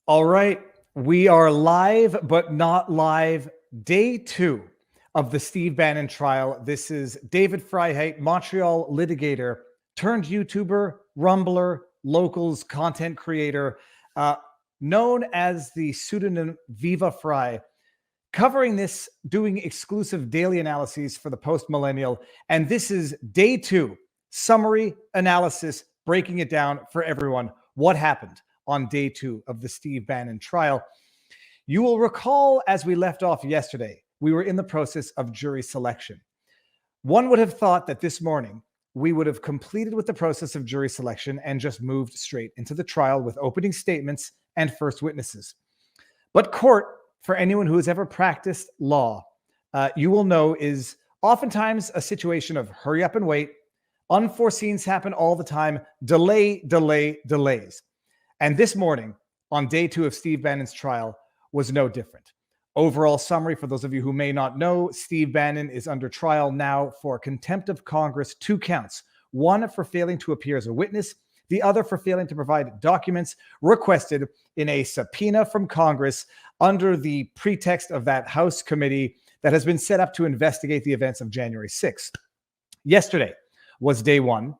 All right, we are live, but not live. Day 2 of the Steve Bannon trial. This is David Frei, Montreal litigator turned YouTuber, Rumbler, locals content creator, known as the pseudonym Viva Frei, covering this, doing exclusive daily analyses for the Post Millennial. And this is day 2, summary analysis, breaking it down for everyone. What happened on day 2 of the Steve Bannon trial? You will recall, as we left off yesterday, we were in the process of jury selection. One would have thought that this morning we would have completed with the process of jury selection and just moved straight into the trial with opening statements and first witnesses. But court, for anyone who has ever practiced law, you will know is oftentimes a situation of hurry up and wait. Unforeseens happen all the time. Delays. And this morning, on day 2 of Steve Bannon's trial, was no different. Overall summary, for those of you who may not know, Steve Bannon is under trial now for contempt of Congress, 2 counts. One for failing to appear as a witness, the other for failing to provide documents requested in a subpoena from Congress under the pretext of that House committee that has been set up to investigate the events of January 6th. Yesterday was day 1,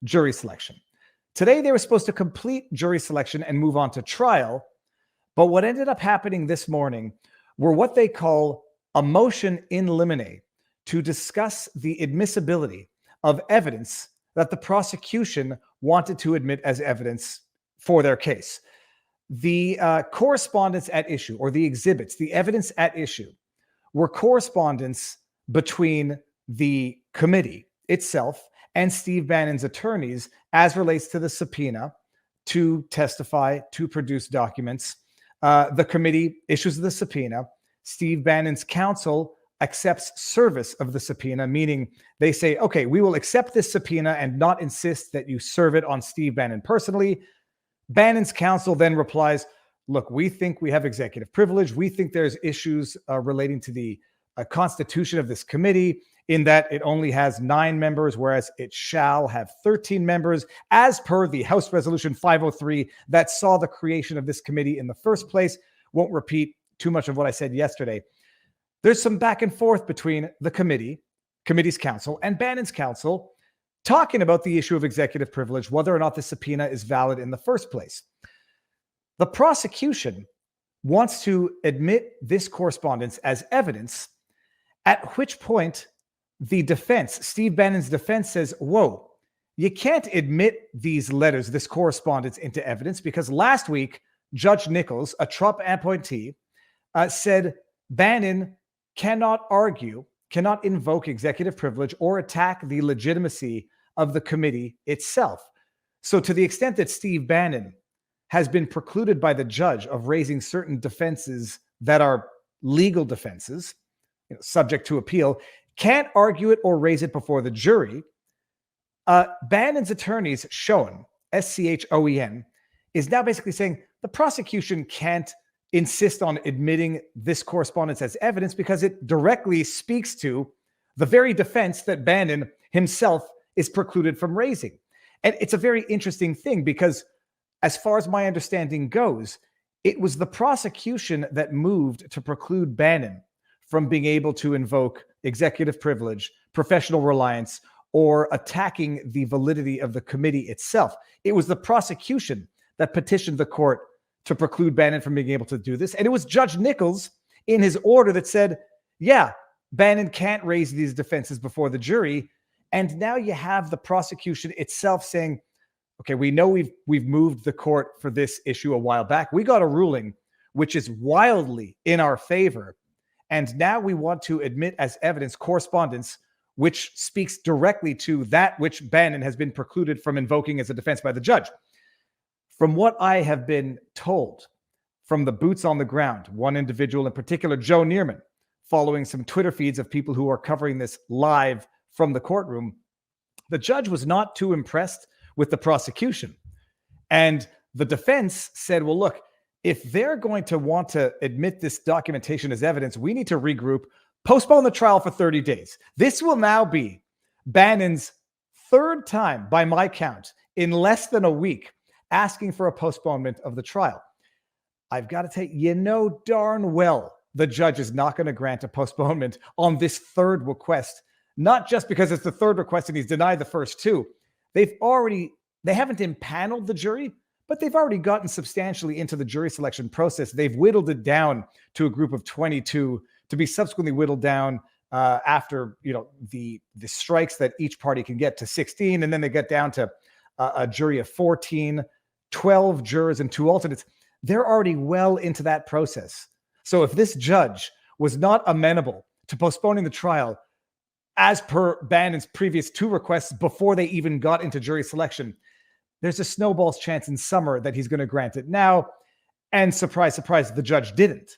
jury selection. Today, they were supposed to complete jury selection and move on to trial. But what ended up happening this morning were what they call a motion in limine to discuss the admissibility of evidence that the prosecution wanted to admit as evidence for their case. The correspondence at issue, or the exhibits, the evidence at issue, were correspondence between the committee itself and Steve Bannon's attorneys as relates to the subpoena to testify, to produce documents. The committee issues the subpoena. Steve Bannon's counsel accepts service of the subpoena, meaning they say, okay, we will accept this subpoena and not insist that you serve it on Steve Bannon personally. Bannon's counsel then replies, look, we think we have executive privilege. We think there's issues relating to the constitution of this committee, in that it only has 9 members, whereas it shall have 13 members, as per the House Resolution 503 that saw the creation of this committee in the first place. Won't repeat too much of what I said yesterday. There's some back and forth between the committee's counsel, and Bannon's counsel, talking about the issue of executive privilege, whether or not the subpoena is valid in the first place. The prosecution wants to admit this correspondence as evidence, at which point the defense, Steve Bannon's defense, says, whoa, you can't admit these letters, this correspondence, into evidence, because last week, Judge Nichols, a Trump appointee, said Bannon cannot argue, cannot invoke executive privilege or attack the legitimacy of the committee itself. So to the extent that Steve Bannon has been precluded by the judge of raising certain defenses that are legal defenses, subject to appeal, can't argue it or raise it before the jury. Bannon's attorneys, Schoen, S-C-H-O-E-N, is now basically saying the prosecution can't insist on admitting this correspondence as evidence because it directly speaks to the very defense that Bannon himself is precluded from raising. And it's a very interesting thing because, as far as my understanding goes, it was the prosecution that moved to preclude Bannon from being able to invoke executive privilege, professional reliance, or attacking the validity of the committee itself. It was the prosecution that petitioned the court to preclude Bannon from being able to do this. And it was Judge Nichols in his order that said, yeah, Bannon can't raise these defenses before the jury. And now you have the prosecution itself saying, okay, we know we've moved the court for this issue a while back. We got a ruling which is wildly in our favor. And now we want to admit as evidence correspondence which speaks directly to that which Bannon has been precluded from invoking as a defense by the judge. From what I have been told from the boots on the ground, one individual in particular, Joe Neerman, following some Twitter feeds of people who are covering this live from the courtroom, the judge was not too impressed with the prosecution. And the defense said, well, look, if they're going to want to admit this documentation as evidence, we need to regroup, postpone the trial for 30 days. This will now be Bannon's 3rd time, by my count, in less than a week, asking for a postponement of the trial. I've got to tell you, darn well the judge is not going to grant a postponement on this third request, not just because it's the third request and he's denied the first two. They haven't impaneled the jury, but they've already gotten substantially into the jury selection process. They've whittled it down to a group of 22 to be subsequently whittled down after the strikes that each party can get to 16, and then they get down to a jury of 14, 12 jurors and 2 alternates. They're already well into that process. So if this judge was not amenable to postponing the trial as per Bannon's previous 2 requests before they even got into jury selection, there's a snowball's chance in summer that he's going to grant it now. And surprise, surprise, the judge didn't.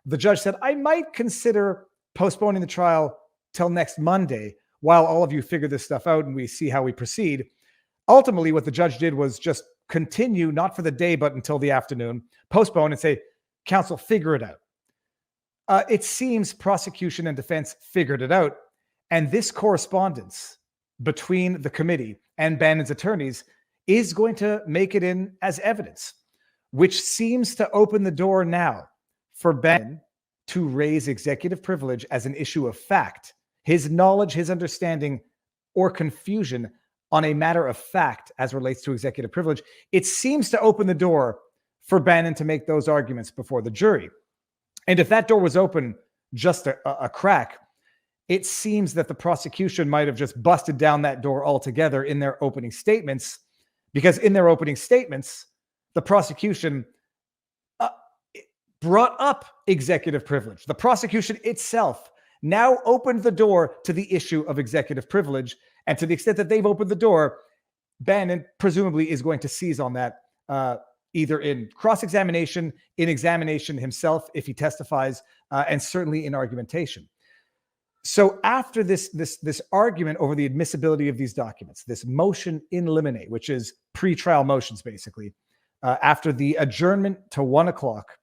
The judge said, I might consider postponing the trial till next Monday while all of you figure this stuff out and we see how we proceed. Ultimately, what the judge did was just continue, not for the day, but until the afternoon, postpone and say, counsel, figure it out. It seems prosecution and defense figured it out. And this correspondence between the committee and Bannon's attorneys is going to make it in as evidence, which seems to open the door now for Bannon to raise executive privilege as an issue of fact. His knowledge, his understanding, or confusion on a matter of fact as relates to executive privilege, it seems to open the door for Bannon to make those arguments before the jury. And if that door was open just a crack, it seems that the prosecution might have just busted down that door altogether in their opening statements, because in their opening statements, the prosecution brought up executive privilege. The prosecution itself now opened the door to the issue of executive privilege. And to the extent that they've opened the door, Bannon presumably is going to seize on that either in cross-examination, in examination himself if he testifies, and certainly in argumentation. So after this argument over the admissibility of these documents, this motion in limine, which is pre-trial motions basically, after the adjournment to 1 o'clock,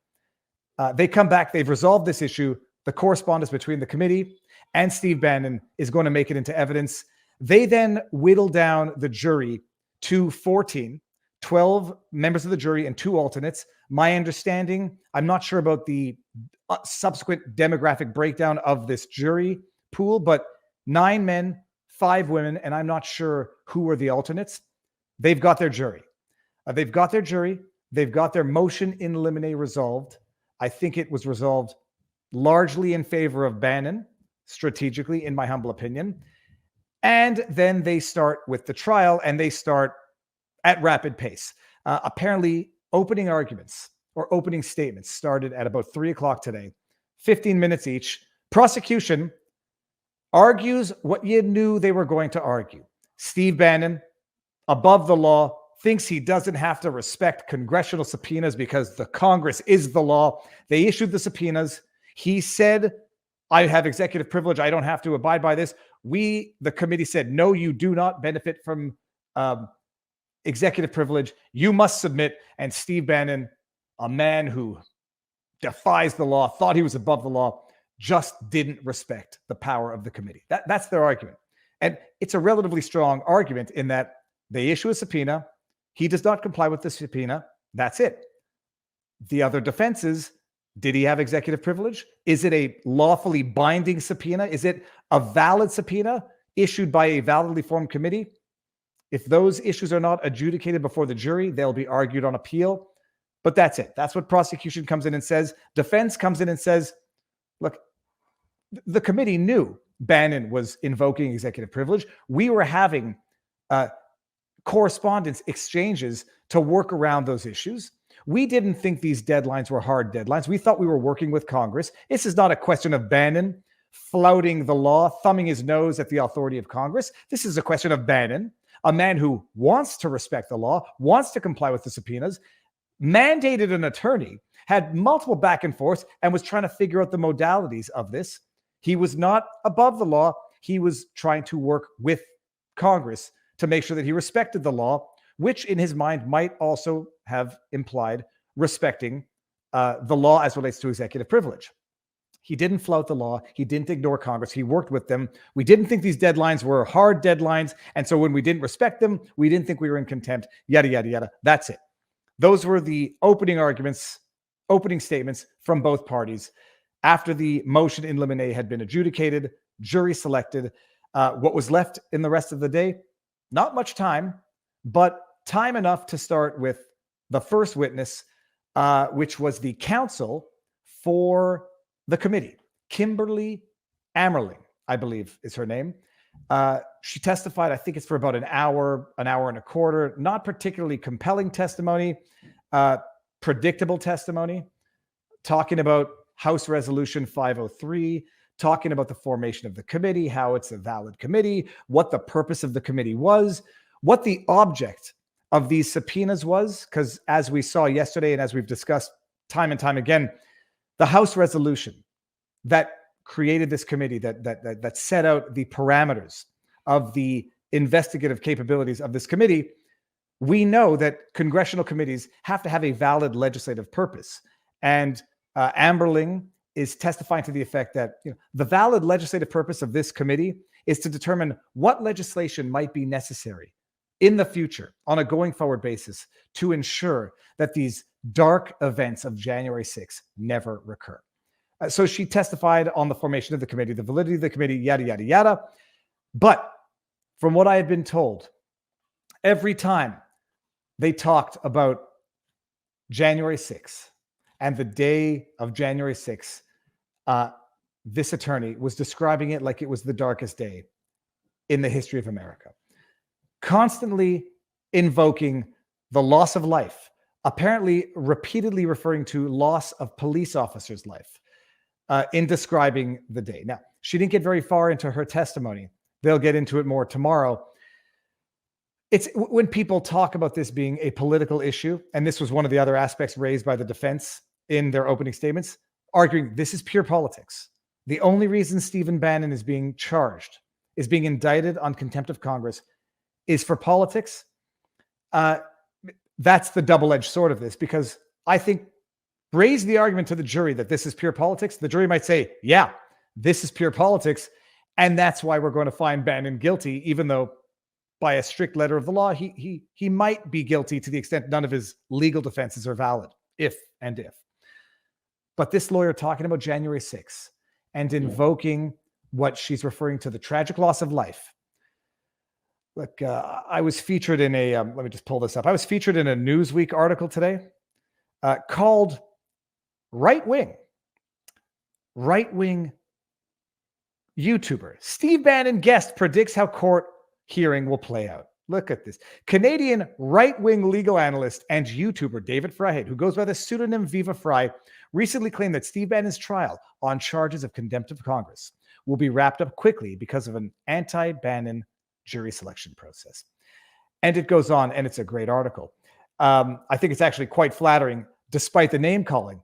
they come back, they've resolved this issue. The correspondence between the committee and Steve Bannon is going to make it into evidence. They then whittle down the jury to 14, 12 members of the jury and 2 alternates. My understanding, I'm not sure about the subsequent demographic breakdown of this jury pool, but 9 men, 5 women, and I'm not sure who were the alternates. They've got their jury. They've got their motion in limine resolved. I think it was resolved largely in favor of Bannon, strategically, in my humble opinion. And then they start with the trial, and they start at rapid pace. Apparently, opening arguments or opening statements started at about 3 o'clock today, 15 minutes each. Prosecution argues what you knew they were going to argue. Steve Bannon, above the law, thinks he doesn't have to respect congressional subpoenas because the Congress is the law. They issued the subpoenas. He said, I have executive privilege. I don't have to abide by this. The committee said, no, you do not benefit from executive privilege. You must submit. And Steve Bannon, a man who defies the law, thought he was above the law, just didn't respect the power of the committee. That's their argument. And it's a relatively strong argument in that they issue a subpoena. He does not comply with the subpoena. That's it. The other defenses, did he have executive privilege? Is it a lawfully binding subpoena? Is it a valid subpoena issued by a validly formed committee? If those issues are not adjudicated before the jury, they'll be argued on appeal. But that's it. That's what prosecution comes in and says. Defense comes in and says, look, the committee knew Bannon was invoking executive privilege. We were having correspondence exchanges to work around those issues. We didn't think these deadlines were hard deadlines. We thought we were working with Congress. This is not a question of Bannon flouting the law, thumbing his nose at the authority of Congress. This is a question of Bannon, a man who wants to respect the law, wants to comply with the subpoenas, mandated an attorney, had multiple back and forths, and was trying to figure out the modalities of this. He was not above the law. He was trying to work with Congress to make sure that he respected the law, which in his mind might also have implied respecting the law as relates to executive privilege. He didn't flout the law. He didn't ignore Congress. He worked with them. We didn't think these deadlines were hard deadlines. And so when we didn't respect them, we didn't think we were in contempt, yada, yada, yada. That's it. Those were the opening arguments, opening statements from both parties. After the motion in limine had been adjudicated, jury selected, what was left in the rest of the day, not much time, but time enough to start with the first witness, which was the counsel for the committee, Kimberly Ammerling, I believe is her name. She testified, I think it's for about an hour and a quarter, not particularly compelling testimony, predictable testimony, talking about House Resolution 503, talking about the formation of the committee, how it's a valid committee, what the purpose of the committee was, what the object of these subpoenas was, because as we saw yesterday and as we've discussed time and time again, the House resolution that created this committee, that set out the parameters of the investigative capabilities of this committee, we know that congressional committees have to have a valid legislative purpose. And Amberling is testifying to the effect that the valid legislative purpose of this committee is to determine what legislation might be necessary in the future on a going forward basis to ensure that these dark events of January 6th never recur. So she testified on the formation of the committee, the validity of the committee, yada, yada, yada. But from what I have been told, every time they talked about January 6th and the day of January 6th, this attorney was describing it like it was the darkest day in the history of America, constantly invoking the loss of life, apparently repeatedly referring to loss of police officers' life in describing the day. Now, she didn't get very far into her testimony. They'll get into it more tomorrow. It's when people talk about this being a political issue, and this was one of the other aspects raised by the defense in their opening statements, arguing this is pure politics. The only reason Stephen Bannon is being charged, is being indicted on contempt of Congress, is for politics. That's the double-edged sword of this, because I think raise the argument to the jury that this is pure politics. The jury might say, yeah, this is pure politics, and that's why we're going to find Bannon guilty, even though by a strict letter of the law, he might be guilty to the extent none of his legal defenses are valid, if. But this lawyer talking about January 6th and invoking what she's referring to the tragic loss of life. Look, I was featured in a, let me just pull this up. I was featured in a Newsweek article today called Right-Wing YouTuber Steve Bannon guest predicts how court hearing will play out. Look at this. Canadian right-wing legal analyst and YouTuber David Frei, who goes by the pseudonym Viva Frei, recently claimed that Steve Bannon's trial on charges of contempt of Congress will be wrapped up quickly because of an anti-Bannon jury selection process. And it goes on, and it's a great article. I think it's actually quite flattering, despite the name calling.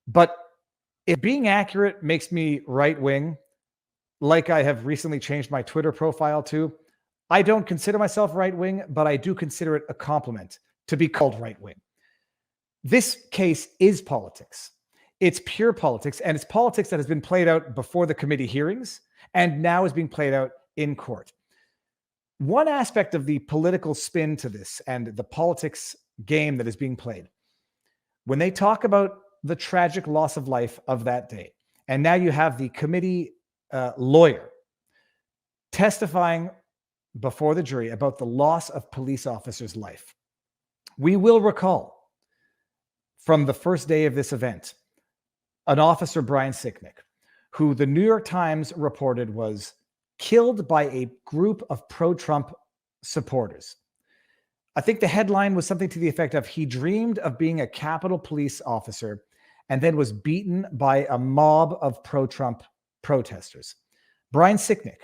But if being accurate makes me right-wing, like I have recently changed my Twitter profile to, I don't consider myself right-wing, but I do consider it a compliment to be called right-wing. This case is politics. It's pure politics, and it's politics that has been played out before the committee hearings and now is being played out in court. One aspect of the political spin to this and the politics game that is being played, when they talk about the tragic loss of life of that day, and now you have the committee lawyer testifying before the jury about the loss of police officers' life. We will recall from the first day of this event, an officer, Brian Sicknick, who the New York Times reported was killed by a group of pro-Trump supporters. I think the headline was something to the effect of, he dreamed of being a Capitol Police officer and then was beaten by a mob of pro-Trump protesters. Brian Sicknick.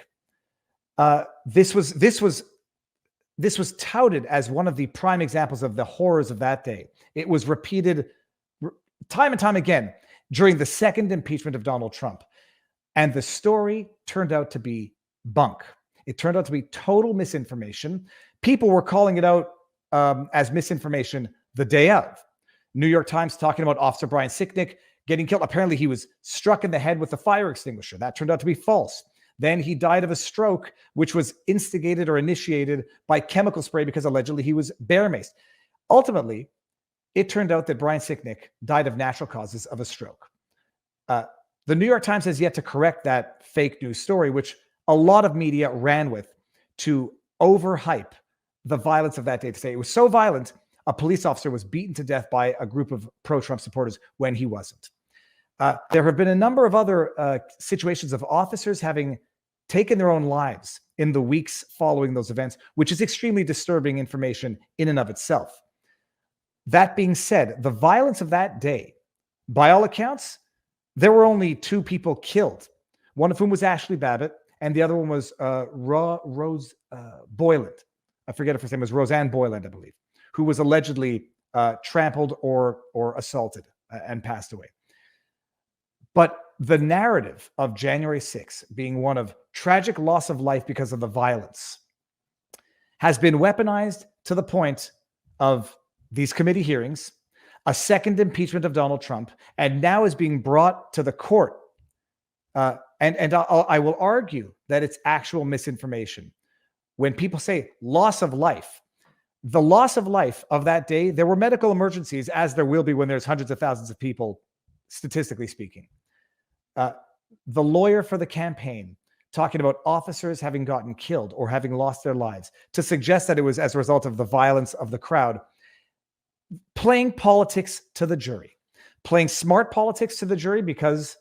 This was touted as one of the prime examples of the horrors of that day. It was repeated time and time again during the second impeachment of Donald Trump. And the story turned out to be bunk. It turned out to be total misinformation. People were calling it out as misinformation the day of. New York Times talking about Officer Brian Sicknick getting killed. Apparently he was struck in the head with a fire extinguisher. That turned out to be false. Then he died of a stroke, which was instigated or initiated by chemical spray because allegedly he was bear maced. Ultimately, it turned out that Brian Sicknick died of natural causes of a stroke. The New York Times has yet to correct that fake news story, which a lot of media ran with to overhype the violence of that day, to say it was so violent, a police officer was beaten to death by a group of pro-Trump supporters when he wasn't. There have been a number of other situations of officers having taken their own lives in the weeks following those events, which is extremely disturbing information in and of itself. That being said, the violence of that day, by all accounts, there were only 2 people killed, one of whom was Ashley Babbitt, and the other one was Rose Boyland. I forget if her name was Roseanne Boyland, I believe, who was allegedly trampled or assaulted and passed away. But the narrative of January 6th being one of tragic loss of life because of the violence has been weaponized to the point of these committee hearings, a second impeachment of Donald Trump, and now is being brought to the court. I will argue that it's actual misinformation. When people say loss of life, the loss of life of that day, there were medical emergencies, as there will be when there's hundreds of thousands of people, statistically speaking. The lawyer for the campaign talking about officers having gotten killed or having lost their lives, to suggest that it was as a result of the violence of the crowd, playing politics to the jury, playing smart politics to the jury because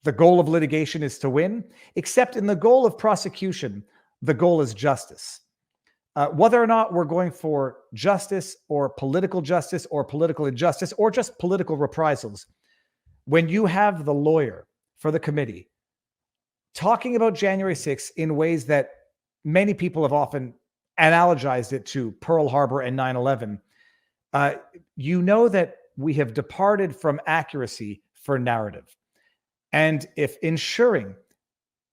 the goal of litigation is to win, except in the goal of prosecution, the goal is justice. Whether or not we're going for justice or political injustice or just political reprisals, when you have the lawyer for the committee talking about January 6th in ways that many people have often analogized it to Pearl Harbor and 9/11, you know that we have departed from accuracy for narrative. And if ensuring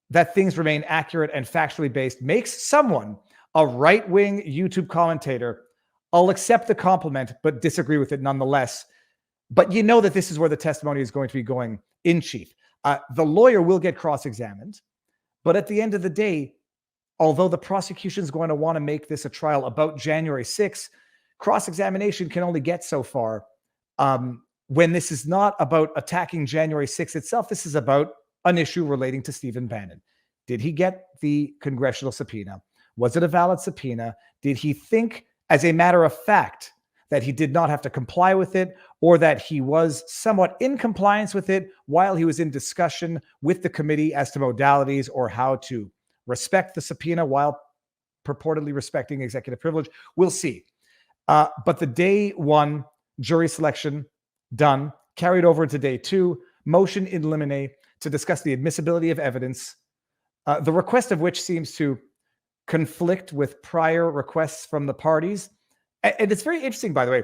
that things remain accurate and factually based makes someone a right-wing YouTube commentator, I'll accept the compliment, but disagree with it nonetheless. But you know that this is where the testimony is going to be going in chief. The lawyer will get cross-examined, but at the end of the day, although the prosecution is going to want to make this a trial about January 6th, cross-examination can only get so far when this is not about attacking January 6th itself. This is about an issue relating to Stephen Bannon. Did he get the congressional subpoena? Was it a valid subpoena? Did he think, as a matter of fact, that he did not have to comply with it, or that he was somewhat in compliance with it while he was in discussion with the committee as to modalities or how to respect the subpoena while purportedly respecting executive privilege? We'll see. But the day 1 jury selection done, carried over into day 2, motion in limine to discuss the admissibility of evidence, the request of which seems to conflict with prior requests from the parties. And it's very interesting, by the way.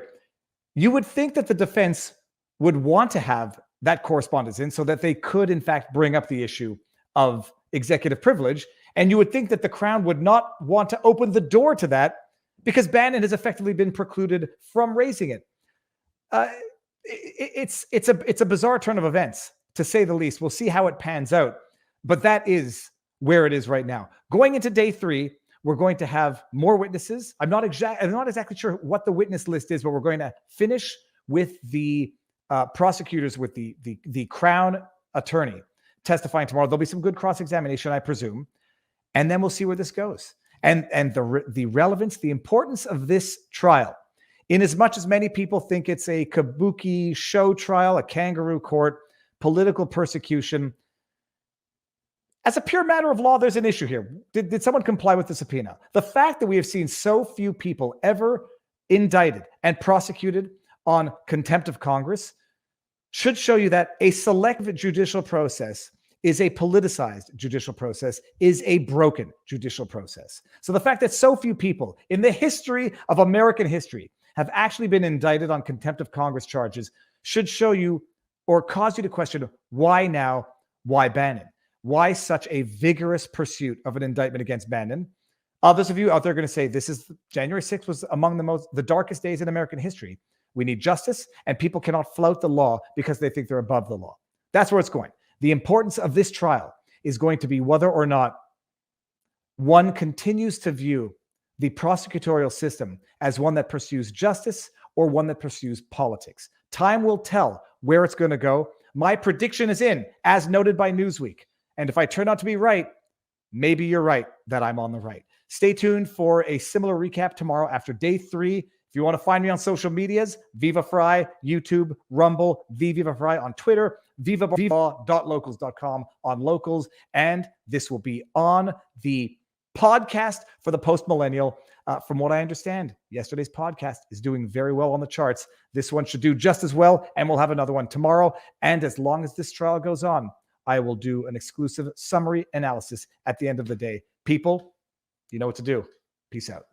You would think that the defense would want to have that correspondence in so that they could, in fact, bring up the issue of executive privilege. And you would think that the Crown would not want to open the door to that because Bannon has effectively been precluded from raising it. It's a bizarre turn of events, to say the least. We'll see how it pans out. But that is where it is right now. Going into day 3, we're going to have more witnesses. I'm not exactly sure what the witness list is, but we're going to finish with the prosecutors, with the Crown attorney testifying tomorrow. There'll be some good cross-examination, I presume, and then we'll see where this goes. And the relevance, the importance of this trial, in as much as many people think it's a kabuki show trial, a kangaroo court, political persecution. As a pure matter of law, there's an issue here. Did someone comply with the subpoena? The fact that we have seen so few people ever indicted and prosecuted on contempt of Congress should show you that a selective judicial process is a politicized judicial process, is a broken judicial process. So the fact that so few people in the history of American history have actually been indicted on contempt of Congress charges should show you or cause you to question, why now? Why Bannon? Why such a vigorous pursuit of an indictment against Bannon? Others of you out there are going to say January 6th was among the darkest days in American history. We need justice, and people cannot flout the law because they think they're above the law. That's where it's going. The importance of this trial is going to be whether or not one continues to view the prosecutorial system as one that pursues justice, or one that pursues politics. Time will tell where it's going to go. My prediction is in, as noted by Newsweek. And if I turn out to be right, maybe you're right that I'm on the right. Stay tuned for a similar recap tomorrow after day 3. If you want to find me on social medias, Viva Frei, YouTube, Rumble, Viva Frei on Twitter, viva.locals.com on locals. And this will be on the podcast for the Post Millennial. From what I understand, yesterday's podcast is doing very well on the charts. This one should do just as well, and we'll have another one tomorrow. And as long as this trial goes on, I will do an exclusive summary analysis at the end of the day. People, you know what to do. Peace out.